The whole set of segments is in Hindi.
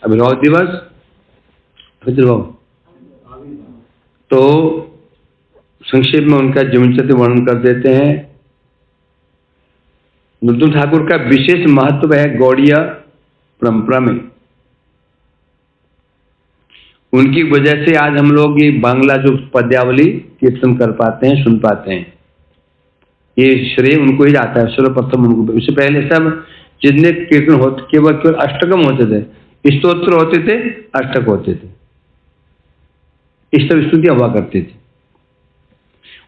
आविर्भाव दिवस, तो संक्षेप में उनका जीवन चरित्र वर्णन कर देते हैं। नरोत्तम ठाकुर का विशेष महत्व है गौड़ीय परंपरा में। उनकी वजह से आज हम लोग ये बांग्ला जो पद्यावली कीर्तन कर पाते हैं, सुन पाते हैं। ये श्रेय उनको ही जाता है, सर्वप्रथम उनको। उससे पहले सब जितने कीर्तन होते केवल अष्टकम होते थे, स्तोत्र होते थे, अष्टक होते थे, इस तरह स्तुतियां हुआ करती थी।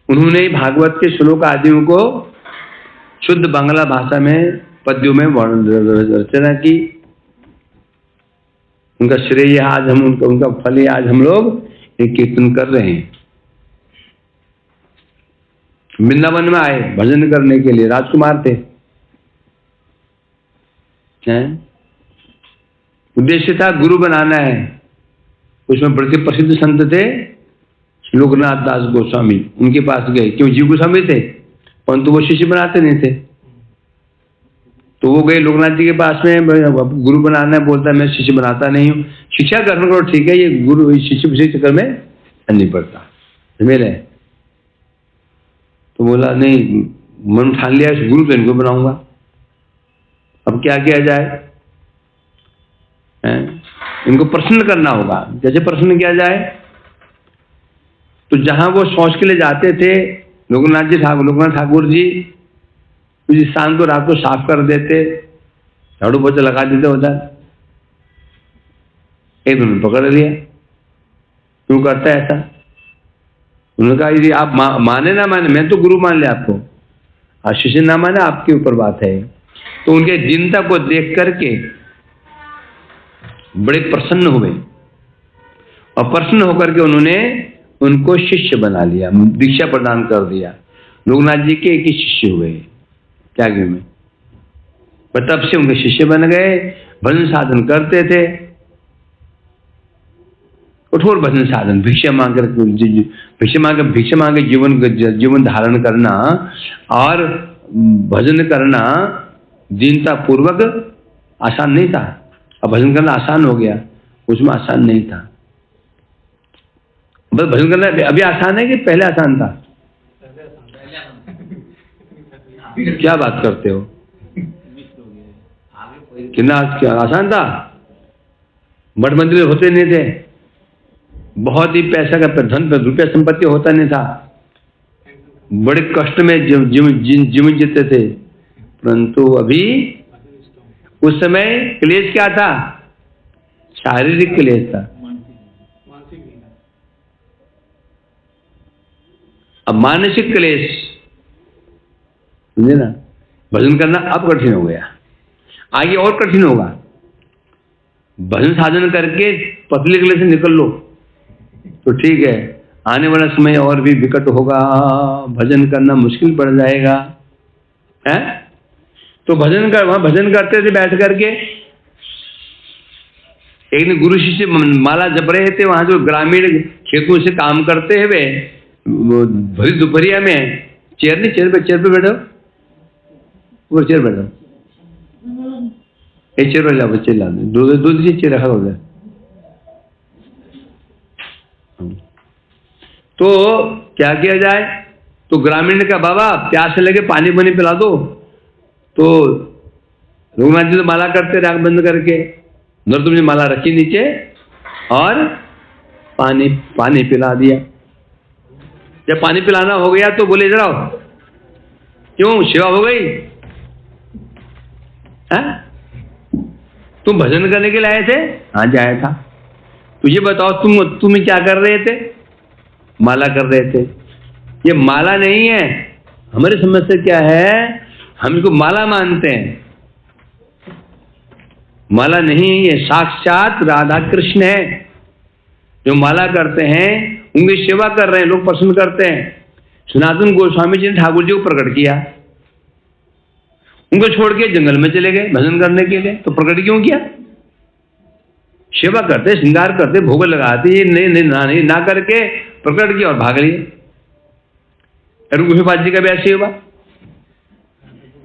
उन्होंने भागवत के श्लोक आदियों को शुद्ध बांग्ला भाषा में पद्यों में रचना की। उनका श्रेय आज हम उनका फल ही आज हम लोग एक कीर्तन कर रहे हैं। वृंदावन में आए भजन करने के लिए, राजकुमार थे। उद्देश्य था गुरु बनाना है। उसमें बड़े प्रसिद्ध संत थे लोकनाथ दास गोस्वामी, उनके पास गए। क्यों? जीव गोस्वामी थे परंतु वो शिष्य बनाते नहीं थे। तो वो गए लोकनाथ जी के पास में, गुरु बनाना है। बोलता है मैं शिष्य बनाता नहीं हूँ। शिक्षा ग्रहण करो, ठीक है, ये गुरु शिष्य चक्कर में नहीं पड़ता मेरे। तो बोला नहीं, मन ठान लिया गुरु तो इनको बनाऊंगा। अब क्या किया जाए? इनको प्रसन्न करना होगा। जैसे प्रसन्न किया जाए, तो जहां वो शौच के लिए जाते थे लोकनाथ ठाकुर जी उस स्थान को रात को साफ कर देते, झाड़ू पोछा लगा देते होता। एक दिन पकड़ लिया, क्यों करता है ऐसा? उन्होंने कहा यदि आप माने ना माने, मैं तो गुरु मान लिया आपको, शिष्य ना माने आपके ऊपर बात है। तो उनके दीनता को देख करके बड़े प्रसन्न हुए और प्रसन्न होकर के उन्होंने उनको शिष्य बना लिया, दीक्षा प्रदान कर दिया। लोकनाथ जी के एक ही शिष्य हुए त्यागी में। तब से उनके शिष्य बन गए, भजन साधन करते थे, कठोर भजन साधन, भिक्षा मांग जीवन धारण करना और भजन करना दीनता पूर्वक आसान नहीं था। अब भजन करना आसान हो गया, उसमें आसान नहीं था। बस भजन करना अभी आसान है कि पहले आसान था? क्या बात करते हो? कितना क्या आसान था? मठ मंदिर होते नहीं थे, बहुत ही पैसा का धन रुपया संपत्ति होता नहीं था, बड़े कष्ट में जीवन जीते थे। परंतु अभी उस समय क्लेश क्या था? शारीरिक क्लेश था। अब मानसिक क्लेश, समझे ना? भजन करना अब कठिन हो गया, आगे और कठिन होगा। भजन साधन करके पतले क्लेश से निकल लो तो ठीक है, आने वाला समय और भी विकट होगा, भजन करना मुश्किल पड़ जाएगा। है तो वहां भजन करते थे बैठ करके। एक दिन गुरु शिष्य माला जप रहे थे, वहां जो ग्रामीण खेतों से काम करते हुए भरी दोपहरिया में चेयर पे बैठो, वो चेयर बैठो, एक चेयर वाला बच्चे ला दो चेयर रखा हो जाए। तो क्या किया जाए? तो ग्रामीण का बाबा प्यास लगे पानी पानी पिला दो। तो लोकनाथ जी तो माला करते राग बंद करके, नरोत्तम जी माला रखी नीचे और पानी पिला दिया। जब पानी पिलाना हो गया तो बोले जरा क्यों सेवा हो गई? तुम भजन करने के लिए आए थे? हाँ जी आया था। तो ये बताओ तुम क्या कर रहे थे? माला कर रहे थे। ये माला नहीं है। हमारी समस्या क्या है? हम इसको माला मानते हैं। माला नहीं है, ये साक्षात राधा कृष्ण है जो माला करते हैं, उनकी सेवा कर रहे हैं, लोग पसंद करते हैं। सनातन गोस्वामी जी ने ठाकुर जी को प्रकट किया, उनको छोड़ के जंगल में चले गए भजन करने के लिए। तो प्रकट क्यों किया? सेवा करते, श्रृंगार करते, भोग लगाते, ये नहीं ना करके प्रकट किया और भाग लिए। रघुनाथ जी का भी ऐसे हुआ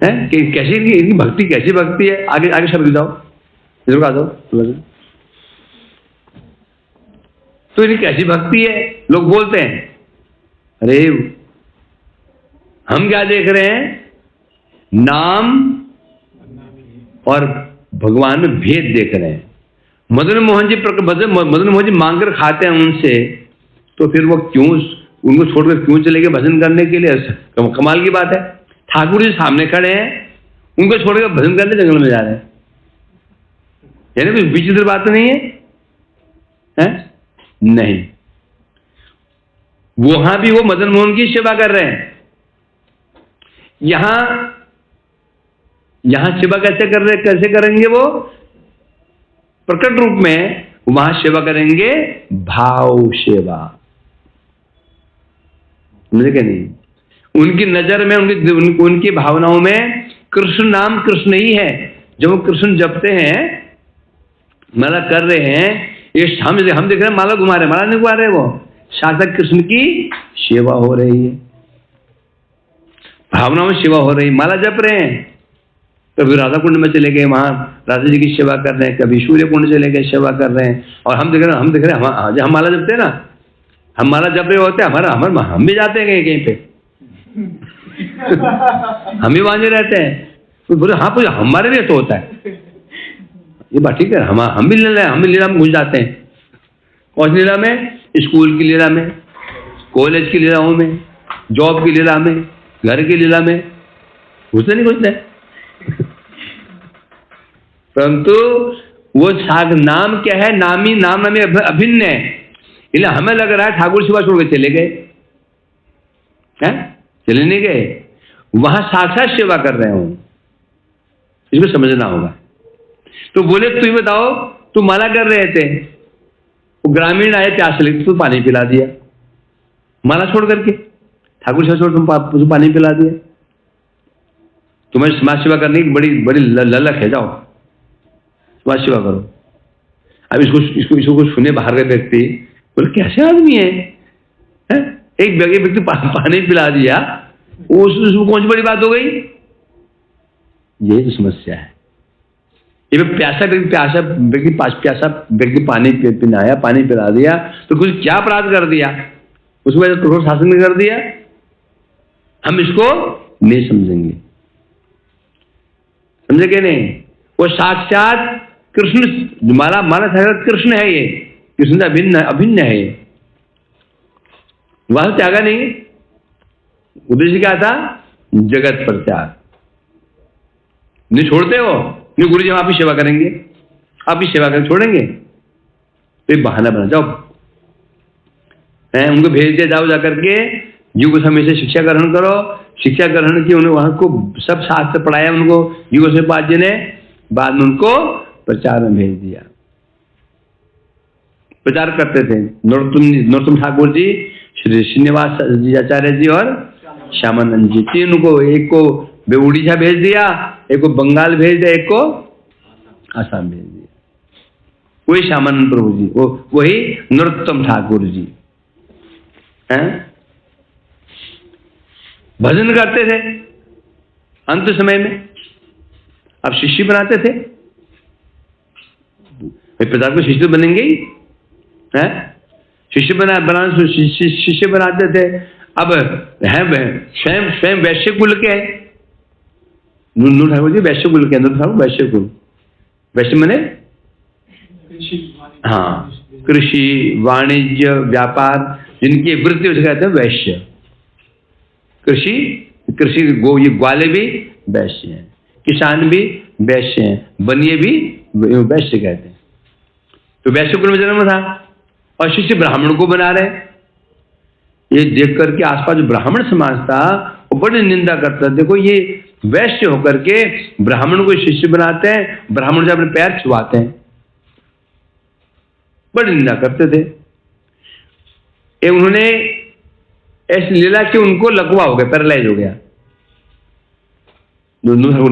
है कि कैसी इनकी भक्ति कैसी भक्ति है। आगे शब्द जाओ, इधर आ जाओ। तो इनकी कैसी भक्ति है? लोग बोलते हैं, अरे हम क्या देख रहे हैं? नाम और भगवान में भेद देख रहे हैं। मदन मोहन जी मांगकर खाते हैं उनसे, तो फिर वो क्यों उनको छोड़कर क्यों चले गए भजन करने के लिए? कमाल की बात है। ठाकुर जी सामने खड़े हैं, उनको छोड़कर भजन करने जंगल में जा रहे हैं। यानी कोई विचित्र बात तो नहीं है? नहीं, वहां भी वो मदन मोहन की सेवा कर रहे हैं। यहां सेवा कैसे करेंगे? वो प्रकट रूप में वहां सेवा करेंगे भाव सेवा, मुझे क्या नहीं। उनकी नजर में, उनकी भावनाओं में कृष्ण नाम कृष्ण ही है। जब वो कृष्ण जपते हैं, माला कर रहे हैं, ये हम देख रहे हैं माला घुमा रहे, माला नहीं घुमा रहे, वो साक्षात कृष्ण की सेवा हो रही है, भावनाओं में सेवा हो रही है, माला जप रहे हैं। कभी राधा कुंड में चले गए, वहां राधा जी की सेवा कर रहे हैं, कभी सूर्य कुंड चले गए, सेवा कर रहे हैं। और हम देख रहे हैं हम माला जपते हैं ना, हम माला जप रहे होते हैं, हम भी जाते हैं कहीं पे हम भी बांधे रहते हैं। तो बोले हाँ, तो हमारे लिए तो होता है ये बात, ठीक है। हम भी लीला में घुस जाते हैं। कौन सी लीला में? स्कूल की लीला में, कॉलेज की लीलाओं में, जॉब की लीला में, घर की लीला में घुसते नहीं घुसते। परंतु वो साग नाम क्या है? नामी अभिन्न है। इसलिए हमें लग रहा है ठाकुर सेवा छोड़ के चले गए हैं, चले नहीं गए, वहां साक्षात सेवा कर रहे हो, इसको समझना होगा। तो बोले तुम बताओ, तुम माला कर रहे थे, वो ग्रामीण आए प्यास लगी तो पानी पिला दिया, माला छोड़ करके ठाकुर सेवा छोड़ तुम पानी पिला दिया। तुम्हें समाज सेवा करने की बड़ी ललक है, जाओ समाज सेवा करो। अब इसको सुने बाहर के व्यक्ति, बोले कैसे आदमी है? एक व्यक्ति पानी पिला दिया, उसको कौन सी बड़ी बात हो गई? यही तो समस्या है। ये प्यासा व्यक्ति पानी पिलाया, पानी पिला दिया, तो कुछ क्या अपराध कर दिया? उसको कठोर शासन कर दिया। हम इसको नहीं समझेंगे, समझे क्या नहीं? वो साक्षात कृष्ण, माला साक्षात कृष्ण है, ये कृष्ण से अभिन्न है। वह त्यागा नहीं, उद्देश्य क्या था? जगत प्रचार। नहीं छोड़ते हो, नहीं गुरु जी हम आपकी सेवा करेंगे, आपकी सेवा कर छोड़ेंगे, तो एक बहाना बना, जाओ उनको भेज दिया, जाओ जाकर के युग समय से शिक्षा ग्रहण करो। शिक्षा ग्रहण की उन्हें वहां को सब शास्त्र पढ़ाया उनको युग से पाद जी ने, बाद में उनको प्रचार में भेज दिया। प्रचार करते थे नरोत्तम ठाकुर जी, श्री श्रीनिवास आचार्य जी और श्यामानंद जी, तीन को, एक को उड़ीसा भेज दिया, एक को बंगाल भेज दिया, एक को आसाम भेज दिया। वही श्यामानंद प्रभु जी, वही नरोत्तम ठाकुर जी हैं। भजन करते थे अंत समय में, अब शिष्य बनाते थे, प्रचार को शिष्य बनेंगे ही हैं, शिष्य बनाते थे। अब स्वयं वैश्य कुल के हैं, नूर ठाकुर जी वैश्य कुल के, नूर ठाकुर वैश्य कुल, वैश्य मने हाँ, कृषि वाणिज्य व्यापार जिनकी वृत्ति उसे कहते हैं वैश्य। कृषि ये ग्वाले भी वैश्य हैं, किसान भी वैश्य हैं, बनिए भी वैश्य कहते हैं। तो वैश्य कुल में जन्म था, और शिष्य ब्राह्मण को बना रहे। ये देख करके आसपास जो ब्राह्मण समाज था वो बड़ी निंदा करता। देखो ये वैश्य होकर के ब्राह्मण को शिष्य बनाते हैं, ब्राह्मण से अपने पैर छुआते हैं, बड़ी निंदा करते थे। उन्होंने ऐसी लीला कि उनको लकवा हो गया, पैरालाइज हो गया,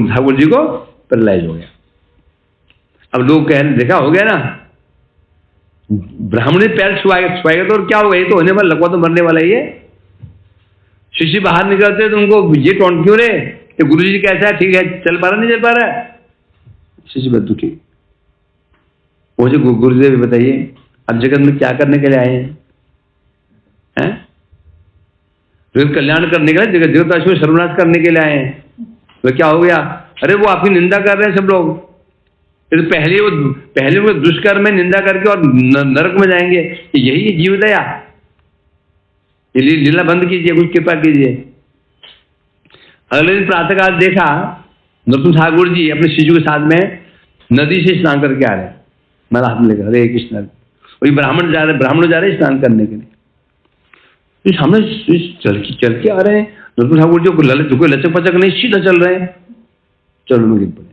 ठाकुर जी को पैरालाइज हो गया। अब लोग कह रहे देखा हो गया ना, ब्राह्मण पैर छुआएगा तो क्या होगा? ये तो होने वाला, लकवा तो मरने वाला ही है। शिष्य बाहर निकलते तो उनको ये टोंट क्यों रहे कि गुरु जी कैसा है, ठीक है, चल पा रहा नहीं चल पा रहा है? शिष्य बहुत दुखी। मुझे गुरुदेव बताइए, अब जगत में क्या करने के लिए आए हैं? जगत कल्याण करने के लिए, जगत को सर्वनाश करने के लिए आए हैं। तो क्या हो गया? अरे वो आपकी निंदा कर रहे हैं सब लोग, फिर पहले वो दुष्कर्म में निंदा करके और नरक में जाएंगे। यही है जीव दया। लीला बंद कीजिए, कुछ कृपा कीजिए। अगले दिन प्रातःकाल देखा नरोत्तम ठाकुर जी अपने शिशु के साथ में नदी से स्नान करके आ रहे हैं, माला हाथ में लेकर, हरे कृष्ण। वही ब्राह्मण जा रहे स्नान करने के लिए। सामने चल के आ रहे हैं नरोत्तम ठाकुर जी, कोई लचक पचक नहीं, सीधा चल रहे हैं। चलो में गिर पड़े।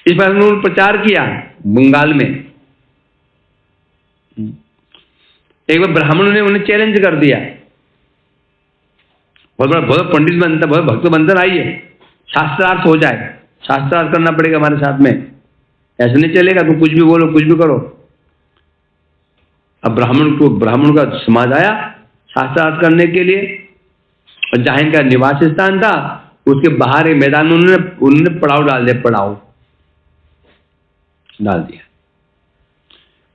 इस बार उन्होंने प्रचार किया बंगाल में। एक बार ब्राह्मणों ने उन्हें चैलेंज कर दिया, बहुत बड़ा पंडित बनता, बहुत भक्त बनता, आइए शास्त्रार्थ हो जाए, शास्त्रार्थ करना पड़ेगा हमारे साथ में, ऐसे नहीं चलेगा, तुम कुछ भी बोलो कुछ भी करो। अब ब्राह्मण का समाज आया शास्त्रार्थ करने के लिए, और जहां इनका निवास स्थान था उसके बाहर एक मैदान में उन्होंने पड़ाव डाल दिया,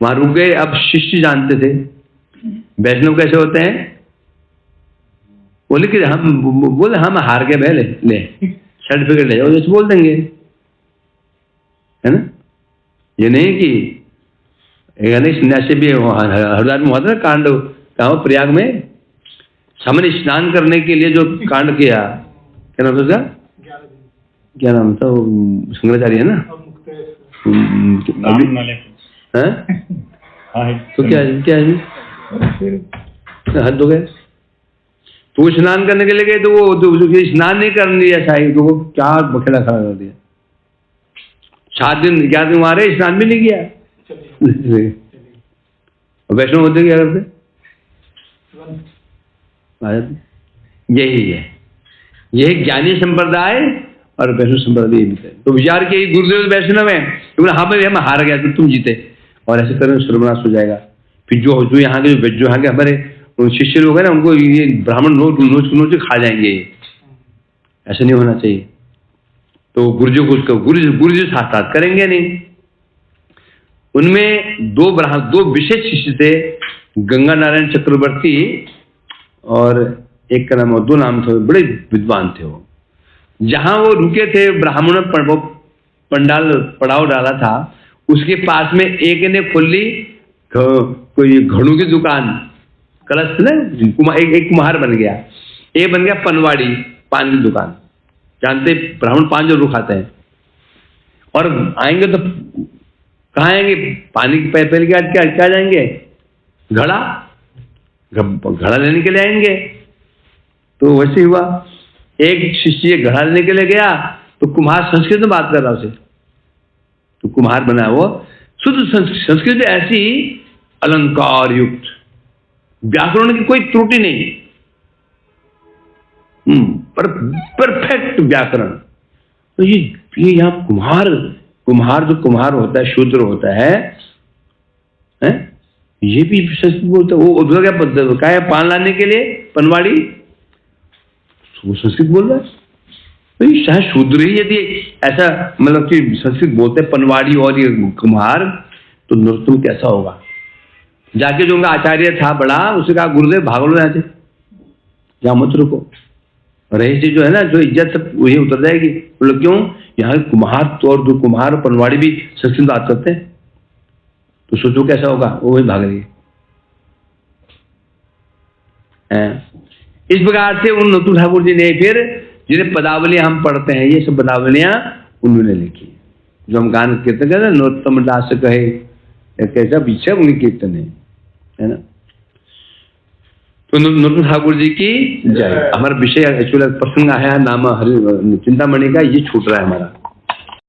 वहां रुक गए। अब शिष्य जानते थे वैष्णव कैसे होते हैं, बोले कि हम हार गए भाई, ले सर्टिफिकेट ले जाओ, जैसे बोल देंगे, है ना। ये नहीं कि सन्यासी भी हरिद्वार में हुआ था कांड, कहा प्रयाग में सामने स्नान करने के लिए जो कांड किया, क्या नाम था उसका, क्या नाम था, वो शंकराचार्य है ना, तो क्या है हद हो गए। तो स्नान करने के लिए गए, तो वो स्नान नहीं करने दिया शाही, तो वो क्या बखेड़ा खड़ा कर दिया। 7 दिन 11 दिन वहां रहे, स्नान भी नहीं किया। वैष्णव होते क्या करते, यही ज्ञानी संप्रदाय और वैष्णव संप्रदाय भी थे। तो विचार किए गुरुदेव वैष्णव है, हाँ भाई हम हार गया तो तुम जीते, और ऐसे करने सर्वनाश हो जाएगा। फिर जो यहाँ के हमारे शिष्य लोग हैं ना, उनको ये ब्राह्मण नोच खा जाएंगे, ऐसा नहीं होना चाहिए। तो गुरु जी साक्षात करेंगे नहीं। उनमें दो विशेष शिष्य थे, गंगा नारायण चक्रवर्ती और एक का नाम, 2 नाम थे, बड़े विद्वान थे वो। जहां वो रुके थे ब्राह्मणों पंडाल पड़ाव डाला था, उसके पास में एक ने खोली कोई घड़ों की दुकान, कलश ना, एक कुम्हार बन गया, एक बन गया पनवाड़ी, पान की दुकान। जानते ब्राह्मण पान जरूर खाते हैं, और आएंगे तो कहाँ आएंगे, पानी के पहले क्या जाएंगे, घड़ा लेने के लिए आएंगे। तो वैसे हुआ, एक शिष्य घड़ा लेने के लिए गया, तो कुम्हार संस्कृत में बात कर रहा उसे, तो कुम्हार बना वो शुद्ध संस्कृत ऐसी अलंकार युक्त, व्याकरण की कोई त्रुटि नहीं, परफेक्ट व्याकरण। तो ये यहाँ कुम्हार जो कुम्हार होता है, शूद्र होता है, ये भी संस्कृत बोलता है। वो क्या है, पान लाने के लिए पनवाड़ी, वो संस्कृत बोल रहा है। तो ये शायद शूद्र ही यदि ऐसा मतलब कि संस्कृत बोलते हैं, पनवाड़ी और ये कुम्हार, तो नरोत्तम कैसा होगा। जाके जो उनका आचार्य था बड़ा, उसे कहा गुरुदेव भाग लो यहाँ से, यहाँ मत रुको, रही जो है ना, जो इज्जत सब वही उतर जाएगी। बोलो क्यों, यहाँ कुम्हार तो और 2 कुम्हार और पनवाड़ी भी संस्कृत बात करते हैं, तो सोचो कैसा होगा। वो वही भाग रही है। इस प्रकार से उन नरोत्तम ठाकुर जी ने फिर जिन्हें पदावलियां हम पढ़ते हैं, ये सब पदावलियां उन्होंने लिखी, जो हम गान कीर्तन कहते हैं, नरोत्तम दास कहे कैसा पीछे उनकी कीर्तन है ना। तो नरोत्तम ठाकुर जी की जय। हमारा विषय एक्चुअली प्रसंग आया है नाम हरि चिंतामणि का, ये छूट रहा है हमारा।